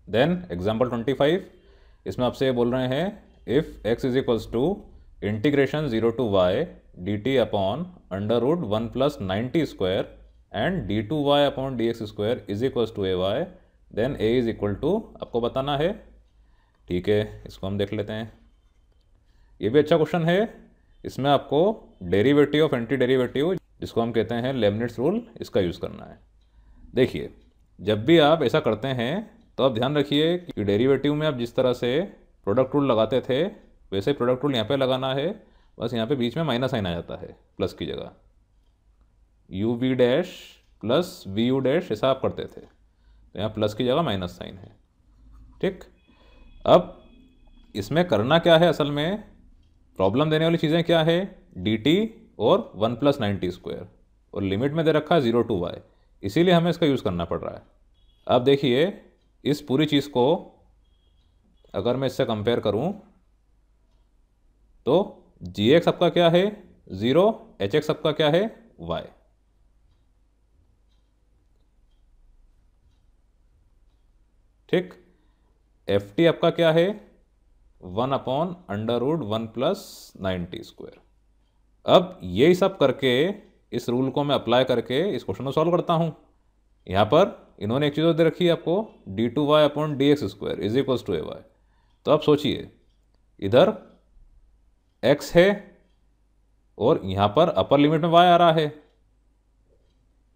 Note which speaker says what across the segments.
Speaker 1: Then example 25, इसमें आपसे ये बोल रहे हैं if x is equals to integration 0 to y dt upon under root 1 plus 90 square and d2y अपॉन dx square is equals to ay, then a is equal to आपको बताना है। ठीक है, इसको हम देख लेते हैं। ये भी अच्छा क्वेश्चन है। इसमें आपको डेरिवेटिव ऑफ एंटी डेरिवेटिव, जिसको हम कहते हैं लेबनिट्ज़ रूल, इसका यूज़ करना है। देखिए, जब भी आप ऐसा करते हैं तो आप ध्यान रखिए कि डेरिवेटिव में आप जिस तरह से प्रोडक्ट रूल लगाते थे वैसे प्रोडक्ट रूल यहाँ पे लगाना है। बस यहाँ पे बीच में माइनस साइन आ जाता है प्लस की जगह, U V dash plus V U dash ऐसा आप करते थे, तो यहाँ प्लस की जगह माइनस साइन है। ठीक, अब इसमें करना क्या है, असल में प्रॉब्लम देने वाली चीज़ें क्या है, डी टी और 1 प्लस 90 स्क्वायर, और लिमिट में दे रखा है 0 टू y, इसीलिए हमें इसका यूज़ करना पड़ रहा है। अब देखिए, इस पूरी चीज़ को अगर मैं इससे कंपेयर करूं तो जी एक्स आपका क्या है 0, एच एक्स आपका क्या है y। ठीक, एफ टी आपका क्या है 1 upon under root 1 plus 90 square. अब ये सब करके इस रूल को मैं अप्लाई करके इस क्वेश्चन को सॉल्व करता हूँ। यहाँ पर इन्होंने एक चीज़ दे रखी है आपको, d two y upon d x square is equals to a y. तो आप सोचिए, इधर x है और यहाँ पर अपर लिमिट में y आ रहा है।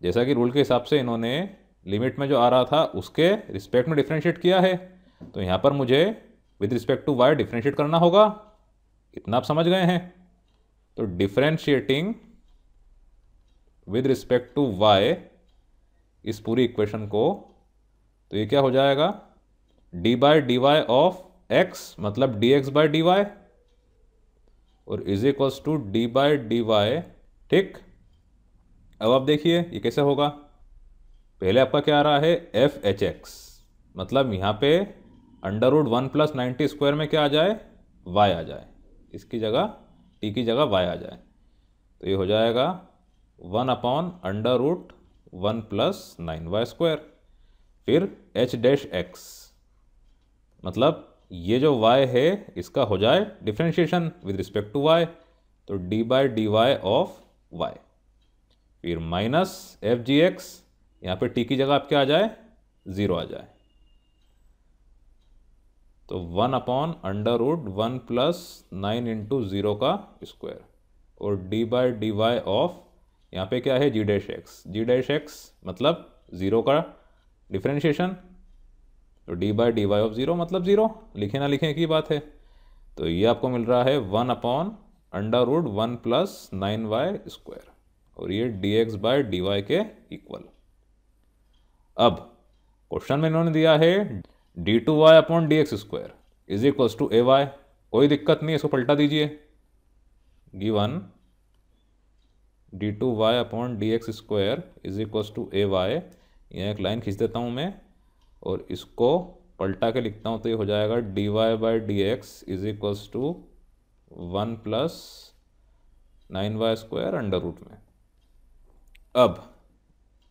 Speaker 1: जैसा कि रूल के हिसाब से इन्होंने लिमिट में जो आ रहा था उसके रिस्पेक्ट में डिफ्रेंशिएट किया है, तो यहाँ पर मुझे with respect to y differentiate करना होगा। इतना आप समझ गए हैं। तो differentiating with respect to y इस पूरी इक्वेशन को, तो ये क्या हो जाएगा, d by d y of x मतलब d x by d y और is equals to d by d y. ठीक, अब आप देखिए ये कैसे होगा। पहले आपका क्या आ रहा है एफ एच एक्स, मतलब यहाँ पे अंडर रूट 1 प्लस 90 स्क्वायर में क्या आ जाए, वाई आ जाए, इसकी जगह टी की जगह वाई आ जाए, तो ये हो जाएगा 1 upon under root 1 plus 9y square. फिर एच डैश एक्स, मतलब ये जो y है इसका हो जाए differentiation with respect to y, तो d by d y of y। फिर माइनस एफ जी एक्स, यहाँ पे t की जगह आप क्या आ जाए 0 आ जाए, तो 1 upon under root 1 plus 9 into 0 का स्क्वायर, और d by d y of यहाँ पे क्या है जी डैश एक्स मतलब 0 का डिफ्रेंशिएशन, तो d by d y of 0 मतलब 0, लिखे ना लिखें की बात है। तो ये आपको मिल रहा है 1 upon under root 1 plus 9y square, और ये d x by d y के इक्वल। अब क्वेश्चन में इन्होंने दिया है d two y upon d x square is equals to a y. कोई दिक्कत नहीं, इसको पलटा दीजिए। Given d two y upon d x square is equals to a y, यहाँ एक लाइन खींच देता हूँ मैं और इसको पलटा के लिखता हूँ, तो ये हो जाएगा d y by d x is equals to 1 plus 9y square under root में। अब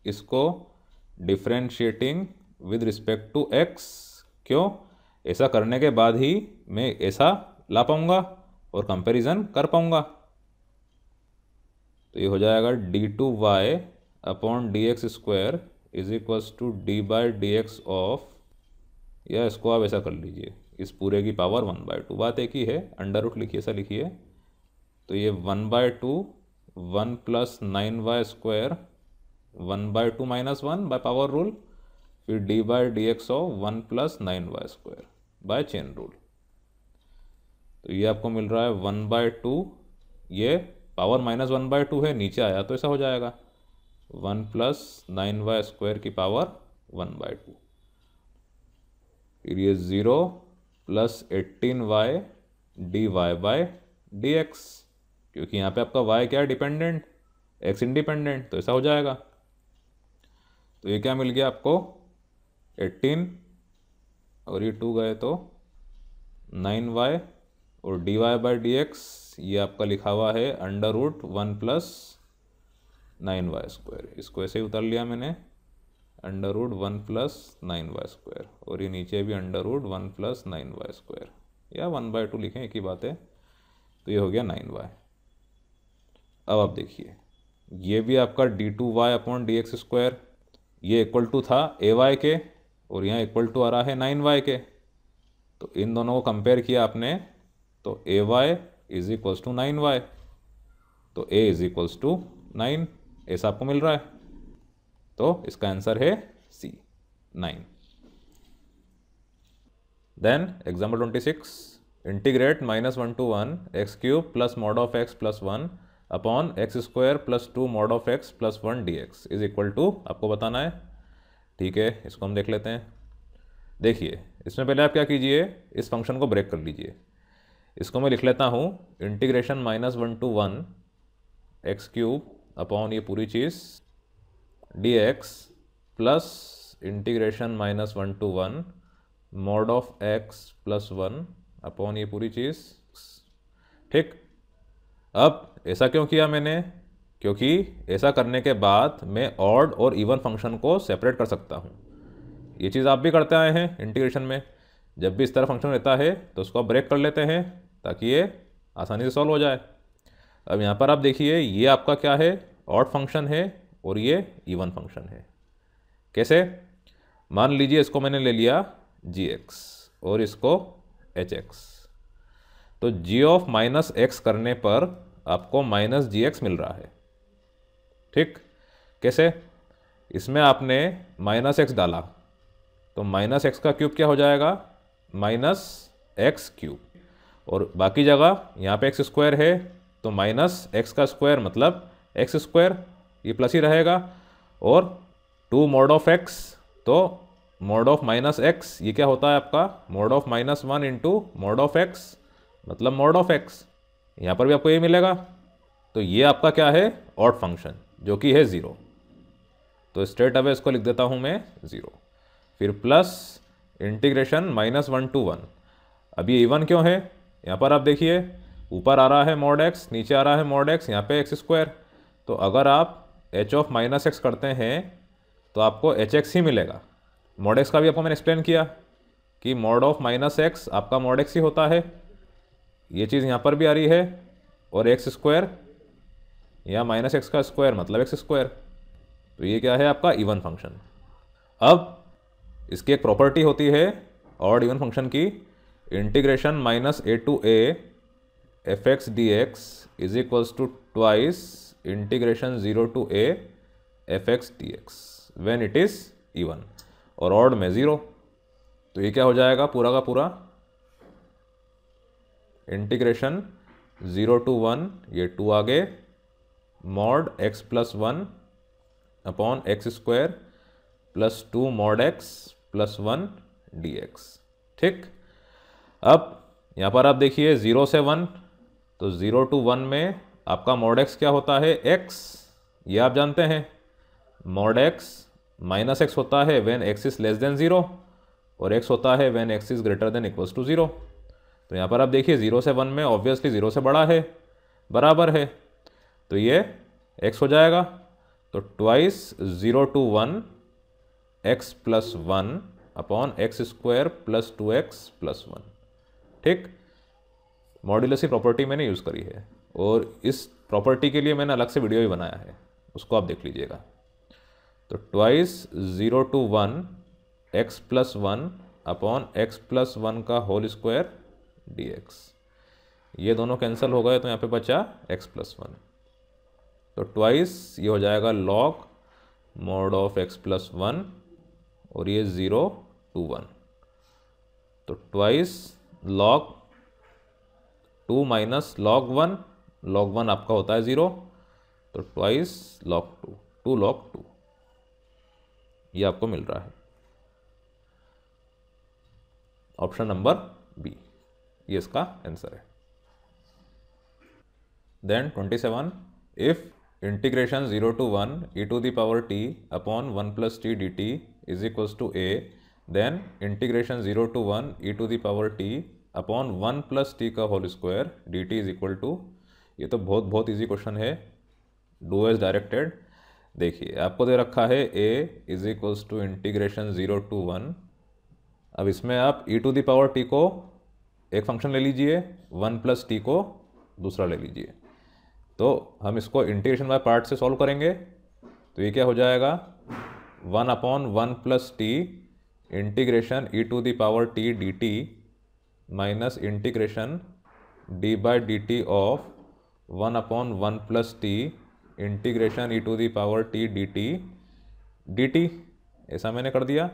Speaker 1: इसको differentiating with respect to x, क्यों, ऐसा करने के बाद ही मैं ऐसा ला पाऊँगा और कंपैरिजन कर पाऊँगा। तो ये हो जाएगा d two y upon d x square is equals to d by d x of, या इसको आप ऐसा कर लीजिए, इस पूरे की पावर 1/2, बात एक ही है, अंडर रूट लिखिए, ऐसा लिखिए, तो ये 1/2 1 plus 9y square 1/2 minus 1 by power rule, फिर d by d x of 1 plus 9y square by chain rule. तो ये आपको मिल रहा है 1/2, ये पावर माइनस 1/2 है, नीचे आया तो ऐसा हो जाएगा 1 प्लस 9y स्क्वायर की पावर 1/2, फिर ये 0 plus 18y d y by d x, क्योंकि यहाँ पे आपका y क्या है डिपेंडेंट, x इंडिपेंडेंट, तो ऐसा हो जाएगा। तो ये क्या मिल गया आपको 18 और ये 2 गए तो 9y, और d y by d x ये आपका लिखा हुआ है under root 1 plus 9y square, इसको ऐसे ही उतार लिया मैंने अंडर रूट 1 प्लस 9y², और ये नीचे भी अंडर रूट 1 प्लस 9y², या 1/2 लिखें, एक ही बात है। तो ये हो गया 9y। अब आप देखिए, ये भी आपका d2y/dx², ये इक्वल टू था ay के, और यहाँ इक्वल टू आ रहा है 9y के। तो इन दोनों को कंपेयर किया आपने, तो ay is equals to 9y, तो a इज इक्वल्स टू 9, ऐसा आपको मिल रहा है। तो इसका आंसर है C, 9। Then example 26, integrate -1 to 1 x³ plus mod of x plus 1 upon x² plus 2 mod of x plus 1 dx is equal to, आपको बताना है। ठीक है, इसको हम देख लेते हैं। देखिए, इसमें पहले आप क्या कीजिए, इस फंक्शन को ब्रेक कर लीजिए। इसको मैं लिख लेता हूँ इंटीग्रेशन -1 to 1 x³ अपॉन ये पूरी चीज़ dx plus integration -1 to 1 mod of x plus 1 upon ये पूरी चीज़। ठीक, अब ऐसा क्यों किया मैंने? क्योंकि ऐसा करने के बाद मैं ऑड और इवन फंक्शन को सेपरेट कर सकता हूँ। ये चीज़ आप भी करते आए हैं इंटीग्रेशन में, जब भी इस तरह फंक्शन रहता है तो उसको आप ब्रेक कर लेते हैं ताकि ये आसानी से सॉल्व हो जाए। अब यहाँ पर आप देखिए, ये आपका क्या है, ऑड फंक्शन है, और ये इवन फंक्शन है। कैसे? मान लीजिए इसको मैंने ले लिया gx और इसको hx, तो g ऑफ -x करने पर आपको -gx मिल रहा है। ठीक, कैसे? इसमें आपने -x डाला, तो -x का क्यूब क्या हो जाएगा, -x³, और बाकी जगह यहाँ पे x² है, तो -x का स्क्वायर मतलब x², ये प्लस ही रहेगा, और 2 मॉड ऑफ x, तो मॉड ऑफ -x ये क्या होता है आपका, mod of -1 into mod of x मतलब मॉड ऑफ x, यहाँ पर भी आपको ये मिलेगा। तो ये आपका क्या है, ऑड फंक्शन, जो कि है 0। तो स्ट्रेट अवे इसको लिख देता हूँ मैं 0, फिर प्लस इंटीग्रेशन -1 to 1। अब ये इवन क्यों है, यहाँ पर आप देखिए, ऊपर आ रहा है मॉड x, नीचे आ रहा है मॉड x, यहाँ पे x²। तो अगर आप h ऑफ -x करते हैं तो आपको hx ही मिलेगा। मॉड x का भी आपको मैंने एक्सप्लेन किया कि मॉड ऑफ -x आपका मॉड x ही होता है। ये चीज़ यहाँ पर भी आ रही है, और x² या -x का स्क्वायर मतलब x²। तो ये क्या है आपका इवन फंक्शन। अब इसकी एक प्रॉपर्टी होती है ऑड इवन फंक्शन की, integration -a to a fx dx is equals to twice integration 0 to a fx dx when it is even, और ऑड में 0। तो ये क्या हो जाएगा, पूरा का पूरा इंटीग्रेशन 0 to 1, ये 2 आगे, mod x plus 1 upon x² plus 2 mod x plus 1 dx। ठीक, अब यहाँ पर आप देखिए 0 से 1, तो 0 to 1 में आपका मॉड x क्या होता है, x, ये आप जानते हैं। मॉड x -x होता है when x is less than 0, और x होता है when x is greater than equals to 0। तो यहाँ पर आप देखिए 0 से 1 में ऑब्वियसली 0 से बड़ा है, बराबर है, तो ये x हो जाएगा। तो twice 0 to 1 x plus 1 upon x² plus 2x plus 1। ठीक, मॉड्यूलस की प्रॉपर्टी मैंने यूज़ करी है, और इस प्रॉपर्टी के लिए मैंने अलग से वीडियो भी बनाया है, उसको आप देख लीजिएगा। तो twice 0 to 1 x plus 1 upon x plus 1 का होल स्क्वायर dx, ये दोनों कैंसिल हो गए, तो यहाँ पे बचा x प्लस 1। तो ट्वाइस ये हो जाएगा log mod of x plus 1, और ये 0 to 1, तो twice log 2 minus log 1, log 1 आपका होता है 0, तो ट्वाइस लॉग 2, 2 लॉग 2, ये आपको मिल रहा है। ऑप्शन नंबर बी, ये इसका आंसर है। Then 27, if integration 0 to 1 e to the power t upon 1 plus t dt is equals to a, then integration 0 to 1 e to the power t upon 1 plus t का whole square dt is equal to, ये तो बहुत easy question है, do as directed. देखिए आपको दे रखा है a is equals to integration 0 to 1। अब इसमें आप e to the power t को एक फंक्शन ले लीजिए, 1 प्लस टी को दूसरा ले लीजिए। तो हम इसको इंटीग्रेशन बाय पार्ट से सॉल्व करेंगे, तो ये क्या हो जाएगा, 1/1 plus t integration e to the power t dt minus integration d by d t of 1/1 plus t integration e to the power t dt। ऐसा मैंने कर दिया।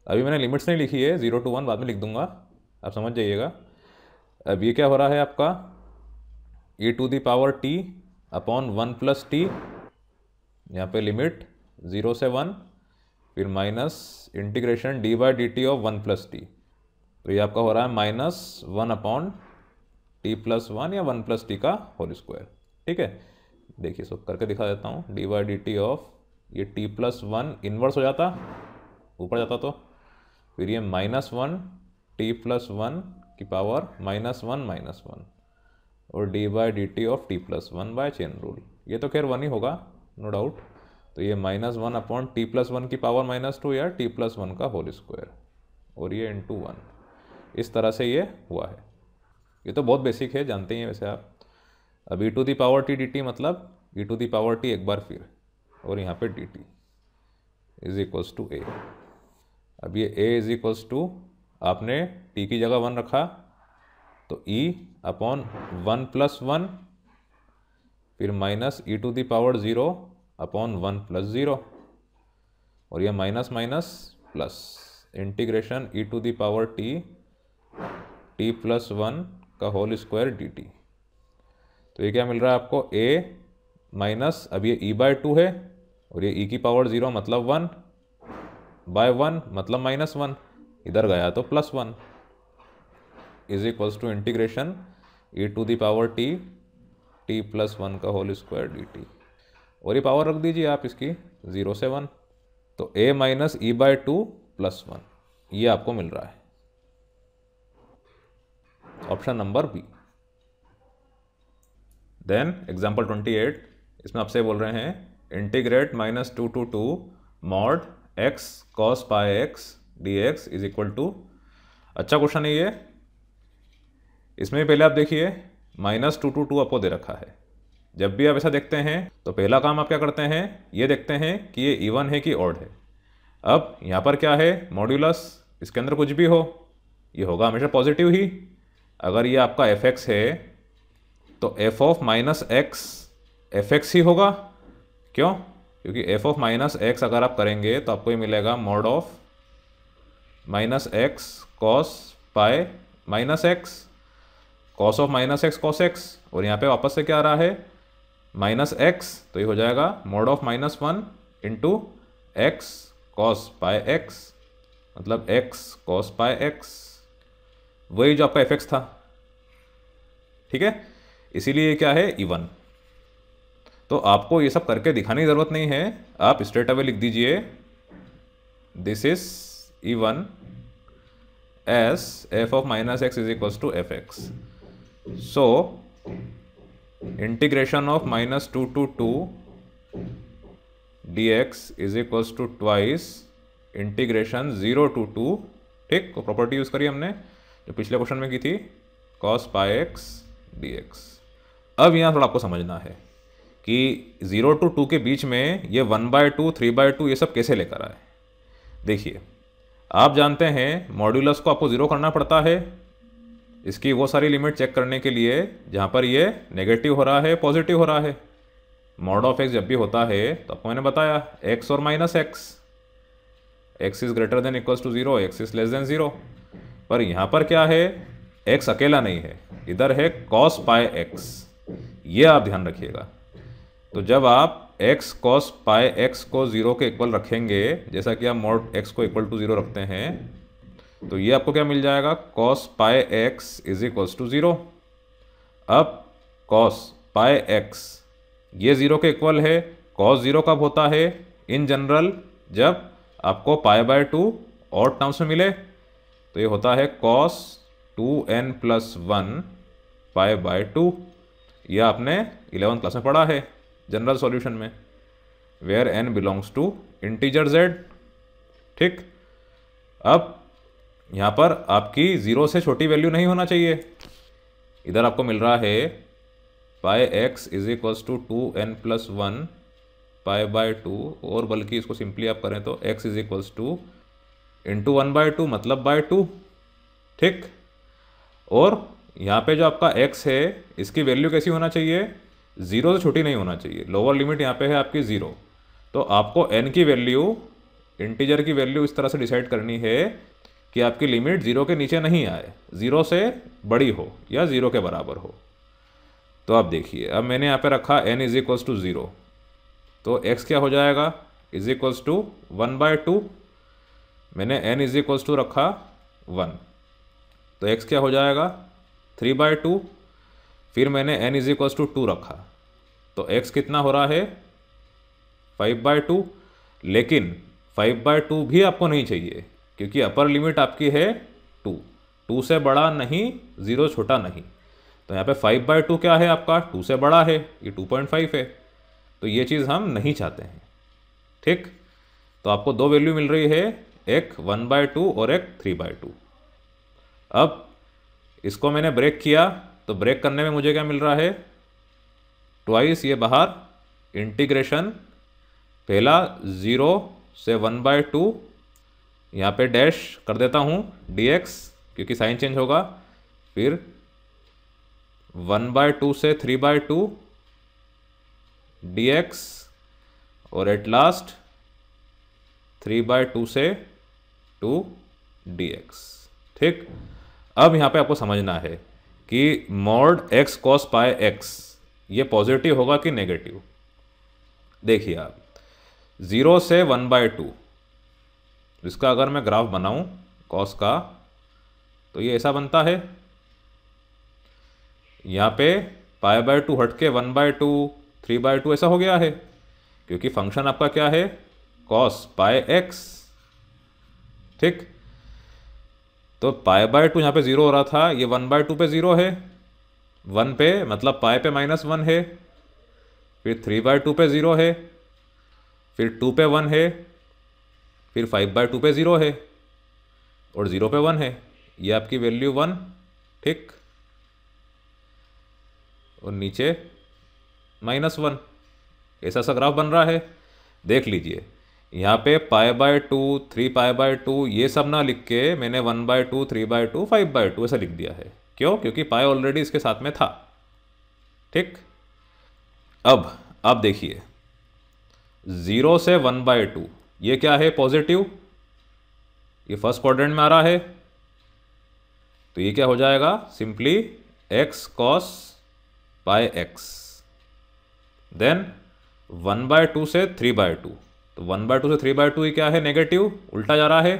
Speaker 1: अभी मैंने लिमिट्स नहीं लिखी है, 0 to 1 बाद में लिख दूंगा, आप समझ जाइएगा। अब ये क्या हो रहा है आपका, e to the power t upon 1 plus t, यहाँ पे लिमिट 0 से 1, फिर minus integration d by d t of 1 plus t. तो ये आपका हो रहा है -1 अपॉन टी प्लस 1 या 1 प्लस टी का होल स्क्वायर। ठीक है, देखिए सब करके दिखा देता हूँ। D by d t of ये टी प्लस 1 इन्वर्स हो जाता, ऊपर जाता, तो फिर ये -1 टी प्लस 1 की पावर -1 और d by d t of t plus 1 by chain rule. ये तो खैर 1 ही होगा, नो डाउट। तो ये -1 अपॉन टी प्लस 1 की पावर -2 या टी प्लस 1 का होल स्क्वायर, और ये इंटू 1। इस तरह से ये हुआ है। ये तो बहुत बेसिक है, जानते ही हैं वैसे आप। अब e to the power t d t मतलब e to the power t एक बार फिर, और यहाँ पे d t is equals to a. अब ये a इज इक्वल्स टू, आपने t की जगह 1 रखा, तो e अपॉन 1 प्लस 1, फिर minus e to the power 0 upon 1 plus 0, और ये minus minus plus integration e to the power t plus 1 का होल स्क्वायर डी टी। तो ये क्या मिल रहा है आपको, a माइनस, अब ये e बाय 2 है, और ये e की पावर 0 मतलब 1 बाय 1 मतलब -1, इधर गया तो +1 is equals to integration e to the power t plus 1 का होल स्क्वायर डी टी। और ये पावर रख दीजिए आप इसकी 0 से 1, तो a minus e by 2 plus 1, ये आपको मिल रहा है option number B. Then example 28, इसमें आपसे बोल रहे हैं integrate -2 to 2 mod x cos pi x dx is equal to. अच्छा क्वेश्चन है ये। इसमें पहले आप देखिए -2 to 2 आपको दे रखा है। जब भी आप ऐसा देखते हैं तो पहला काम आप क्या करते हैं, ये देखते हैं कि ये इवन है कि ऑड है। अब यहाँ पर क्या है, मॉड्यूलस, इसके अंदर कुछ भी हो, ये होगा हमेशा पॉजिटिव ही। अगर ये आपका fx है तो f of minus x f x ही होगा। क्यों? क्योंकि f ऑफ माइनस एक्स अगर आप करेंगे तो आपको ये मिलेगा mod of minus x cos pi minus x, cos of minus x cos x, और यहाँ पे वापस से क्या आ रहा है माइनस एक्स, तो ये हो जाएगा mod of -1 into x cos pi x, मतलब एक्स कॉस पाई एक्स, वही जो आपका fx था। ठीक है, इसीलिए क्या है इवन। तो आपको ये सब करके दिखाने की जरूरत नहीं है, आप स्ट्रेट अवे लिख दीजिए this is even as f of minus x is equals to f x. So integration of -2 to 2 dx is equals to twice integration 0 to 2। ठीक, तो प्रॉपर्टी यूज करी हमने जो पिछले क्वेश्चन में की थी, cos पाई एक्स dx। अब यहाँ थोड़ा आपको समझना है कि 0 to 2 के बीच में ये 1/2 3/2 ये सब कैसे लेकर आए। देखिए आप जानते हैं मॉड्यूलस को आपको 0 करना पड़ता है, इसकी वो सारी लिमिट चेक करने के लिए जहाँ पर ये नेगेटिव हो रहा है पॉजिटिव हो रहा है। मॉड ऑफ एक्स जब भी होता है तो आपको मैंने बताया एक्स और minus x, x is greater than equals to 0, x is less than 0। पर यहाँ पर क्या है, x अकेला नहीं है, इधर है cos पाई x, ये आप ध्यान रखिएगा। तो जब आप x cos पाई x को 0 के इक्वल रखेंगे, जैसा कि आप मॉड x को इक्वल टू 0 रखते हैं, तो ये आपको क्या मिल जाएगा, cos pi x is equals to 0। अब cos पाई x ये 0 के इक्वल है, cos 0 कब होता है इन जनरल, जब आपको पाई बाय 2 ऑड टर्म्स में मिले, तो ये होता है cos 2n plus 1 pi by 2। यह आपने 11th क्लास में पढ़ा है जनरल सॉल्यूशन में। Where n belongs to integer z। ठीक, अब यहाँ पर आपकी 0 से छोटी वैल्यू नहीं होना चाहिए। इधर आपको मिल रहा है pi x is equals to 2n+1 पाई/2, और बल्कि इसको सिंपली आप करें तो x is equals to into 1/2 मतलब बाय 2। ठीक, और यहाँ पे जो आपका x है इसकी वैल्यू कैसी होना चाहिए, 0 से छोटी नहीं होना चाहिए। लोअर लिमिट यहाँ पे है आपकी 0, तो आपको n की वैल्यू, इंटीजर की वैल्यू इस तरह से डिसाइड करनी है कि आपकी लिमिट 0 के नीचे नहीं आए, 0 से बड़ी हो या 0 के बराबर हो। तो आप देखिए, अब मैंने यहाँ पे रखा n इज इक्वल्स टू 0, तो x क्या हो जाएगा, इज इक्वल्स टू 1/2। मैंने n इज इक्वल्स टू रखा 1, तो x क्या हो जाएगा 3/2। फिर मैंने n इज इक्वल्स टू 2 रखा, तो x कितना हो रहा है 5/2। लेकिन 5/2 भी आपको नहीं चाहिए, क्योंकि अपर लिमिट आपकी है 2, 2 से बड़ा नहीं, 0 छोटा नहीं। तो यहाँ पे 5/2 क्या है आपका, 2 से बड़ा है, ये 2.5 है, तो ये चीज़ हम नहीं चाहते हैं। ठीक, तो आपको दो वैल्यू मिल रही है, एक 1/2 और एक 3/2। अब इसको मैंने ब्रेक किया, तो ब्रेक करने में मुझे क्या मिल रहा है, ट्वाइस ये बाहर, इंटीग्रेशन पहला 0 से 1/2, यहाँ पे डैश कर देता हूँ dx क्योंकि साइन चेंज होगा, फिर 1/2 से 3/2 dx, और एट लास्ट 3/2 से 2 dx। ठीक, अब यहाँ पे आपको समझना है कि mod x cos pi x ये पॉजिटिव होगा कि नेगेटिव। देखिए आप 0 से 1/2, इसका अगर मैं ग्राफ बनाऊं cos का, तो ये ऐसा बनता है। यहाँ पे पाई/2 हट के 1/2 3/2 ऐसा हो गया है, क्योंकि फंक्शन आपका क्या है cos पाई x। ठीक, तो पाई/2 यहाँ पे 0 हो रहा था, ये 1/2 पे 0 है, 1 पे मतलब पाई पे -1 है, फिर 3/2 पे 0 है, फिर 2 पे 1 है, फिर 5/2 पे 0 है, और 0 पे 1 है, ये आपकी वैल्यू 1। ठीक, और नीचे -1, ऐसा सा ग्राफ बन रहा है। देख लीजिए, यहाँ पे पाई/2 3π/2 ये सब ना लिख के मैंने 1/2 3/2 5/2 ऐसा लिख दिया है। क्यों, क्योंकि पाई ऑलरेडी इसके साथ में था। ठीक, अब आप देखिए 0 से 1/2 ये क्या है, पॉजिटिव, ये फर्स्ट क्वाड्रेंट में आ रहा है, तो ये क्या हो जाएगा, simply x cos pi x। Then 1/2 से 3/2, तो 1/2 से 3/2 ये क्या है, नेगेटिव, उल्टा जा रहा है,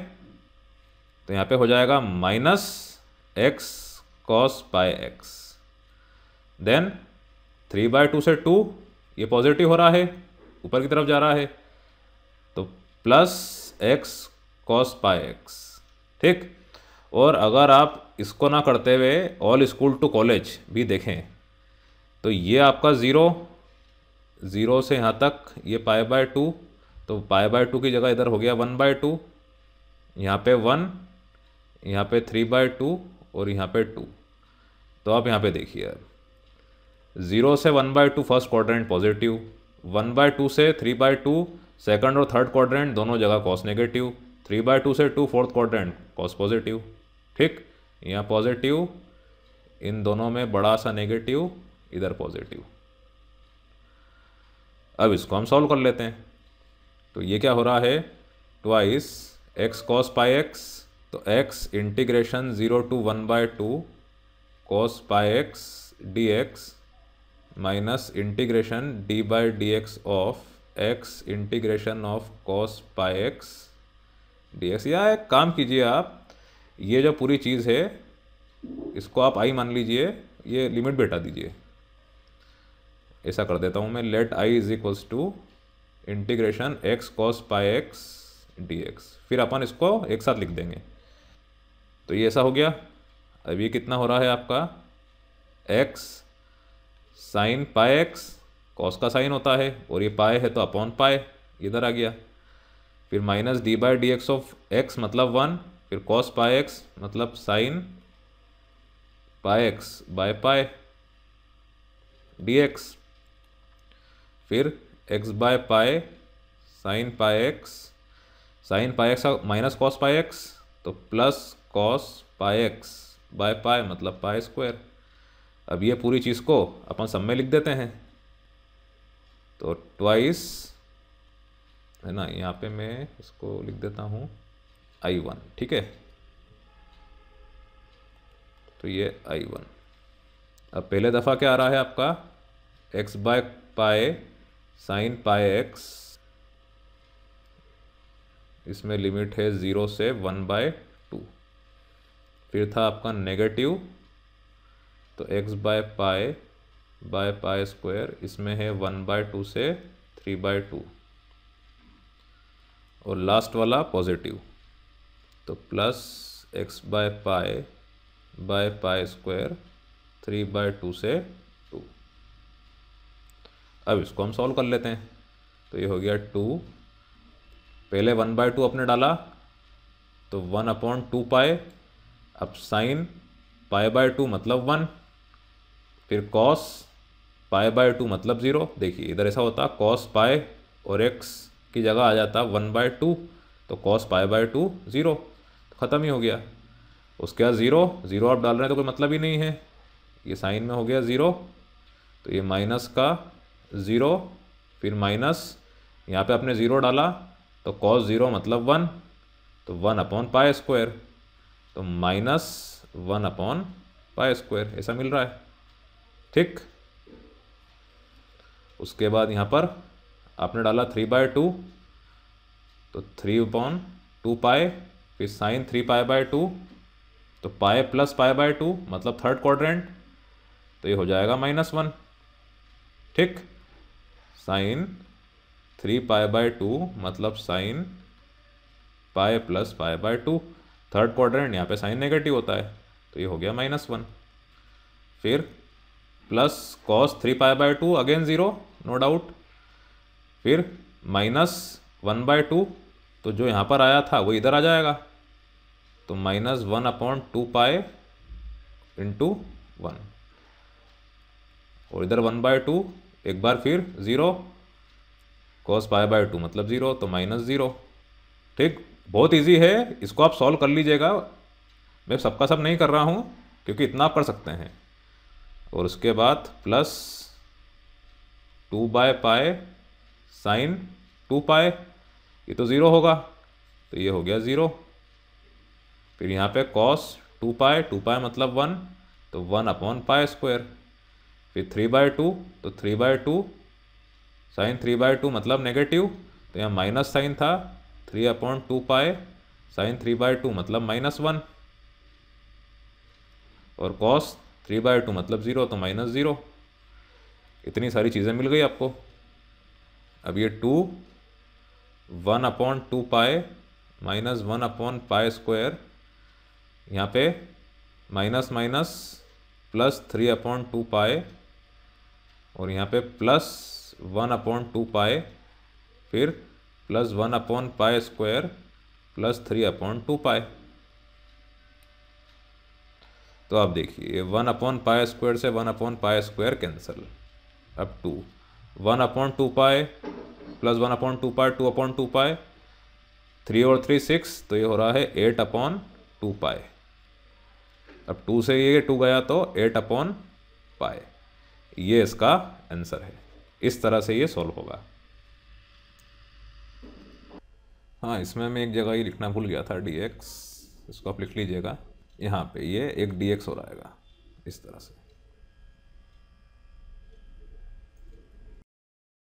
Speaker 1: तो यहाँ पे हो जाएगा -x cos pi x। Then 3/2 से 2 ये पॉजिटिव हो रहा है, ऊपर की तरफ जा रहा है, तो +x cos पाई x। ठीक, और अगर आप इसको ना करते हुए ऑल स्कूल टू कॉलेज भी देखें, तो ये आपका 0 से यहाँ तक ये पाई/2, तो पाई/2 की जगह इधर हो गया 1/2, यहाँ पे 1, यहाँ पे 3/2 और यहाँ पे 2। तो आप यहाँ पे देखिए 0 से 1/2 फर्स्ट क्वाड्रेंट पॉजिटिव, 1/2 से 3/2 सेकंड और थर्ड क्वाड्रेंट दोनों जगह कॉस नेगेटिव, 3/2 से 2 फोर्थ क्वाड्रेंट कॉस पॉजिटिव। ठीक, यहाँ पॉजिटिव, इन दोनों में बड़ा सा नेगेटिव, इधर पॉजिटिव। अब इसको हम सॉल्व कर लेते हैं, तो ये क्या हो रहा है, twice x cos pi x, तो x integration 0 to 1/2 cos pi x dx minus integration d/dx of x integration of cos pi x dx। या एक काम कीजिए आप, ये जो पूरी चीज़ है इसको आप i मान लीजिए, ये लिमिट भी हटा दीजिए। ऐसा कर देता हूँ मैं, let i is equals to integration x cos pi x dx, फिर अपन इसको एक साथ लिख देंगे। तो ये ऐसा हो गया। अब ये कितना हो रहा है आपका, x sin पाई x कॉस का साइन होता है, और ये पाए है तो अपॉन पाए इधर आ गया। फिर minus d by d x of x मतलब 1, फिर कॉस पाए एक्स मतलब sine pi x by pi d x, फिर x by pi sine pi x minus cos pi x तो plus cos pi x by pi मतलब पाए square. अब ये पूरी चीज़ को अपन सब में लिख देते हैं, तो ट्वाइस है ना, यहाँ पे मैं इसको लिख देता हूँ I1, ठीक है। तो ये I1। अब पहले दफ़ा क्या आ रहा है आपका, x by pi sine pi x, इसमें लिमिट है 0 से 1/2। फिर था आपका नेगेटिव, तो एक्स बाय पाए स्क्वायर, इसमें है 1/2 से 3/2। और लास्ट वाला पॉजिटिव, तो प्लस एक्स बाय पाए स्क्वायर 3/2 से 2। अब इसको हम सॉल्व कर लेते हैं, तो ये हो गया 2, पहले 1/2 अपने डाला तो 1/2 पाए, अब साइन पाए/2 मतलब 1, फिर कॉस पाए/2 मतलब 0। देखिए इधर ऐसा होता कॉस पाए और एक्स की जगह आ जाता 1/2, तो कॉस पाए/2 0, तो ख़त्म ही हो गया। उसके बाद 0 आप डाल रहे हैं तो कोई मतलब ही नहीं है, ये साइन में हो गया 0, तो ये माइनस का 0, फिर माइनस यहाँ पे आपने 0 डाला तो कॉस 0 मतलब 1, तो 1/पाए स्क्वायर, तो -1/पाए स्क्वायर ऐसा मिल रहा है, ठीक। उसके बाद यहाँ पर आपने डाला 3/2, तो 3/2 पाए, फिर साइन 3π/2, तो पाए प्लस पाए/2 मतलब थर्ड क्वाड्रेंट, तो ये हो जाएगा -1, ठीक। साइन 3π/2 मतलब sine pi plus पाए/2, third quadrant, यहाँ पे साइन नेगेटिव होता है, तो ये हो गया -1। फिर plus cos 3π/2 again 0 no doubt, फिर -1/2, तो जो यहाँ पर आया था वो इधर आ जाएगा, तो -1/2 पाए इंटू 1, और इधर 1/2, एक बार फिर 0, कॉस पाए/2 मतलब 0, तो -0, ठीक। बहुत इजी है, इसको आप सॉल्व कर लीजिएगा, मैं सबका सब नहीं कर रहा हूँ क्योंकि इतना आप कर सकते हैं। और उसके बाद प्लस 2/पाए साइन 2π, ये तो 0 होगा, तो ये हो गया 0। फिर यहाँ पे कॉस 2π मतलब 1, तो 1/पाए स्क्वायर, फिर 3/2, तो 3/2 साइन 3/2 मतलब नेगेटिव, तो यहाँ माइनस साइन था, 3/2 साइन 3/2 मतलब -1, और कॉस 3/2 मतलब 0, तो -0। इतनी सारी चीज़ें मिल गई आपको। अब ये 2 1/2 -1/पाए स्क्वायर, यहाँ पे माइनस माइनस प्लस 3/2 और यहाँ पे प्लस 1/2 फिर प्लस 1/पाए स्क्वायर प्लस 3/2 तो आप देखिए 1/पाए स्क्वायर से 1/पाए स्क्वायर कैंसिल। अब 1/2 प्लस 1/2 2/2 3 और 3 6, तो ये हो रहा है 8/2। अब 2 से ये 2 गया तो 8/, ये इसका आंसर है। इस तरह से ये सॉल्व होगा। हाँ, इसमें मैं एक जगह ही लिखना भूल गया था, dx, इसको आप लिख लीजिएगा। यहाँ पे ये एक dx हो रहेगा इस तरह से।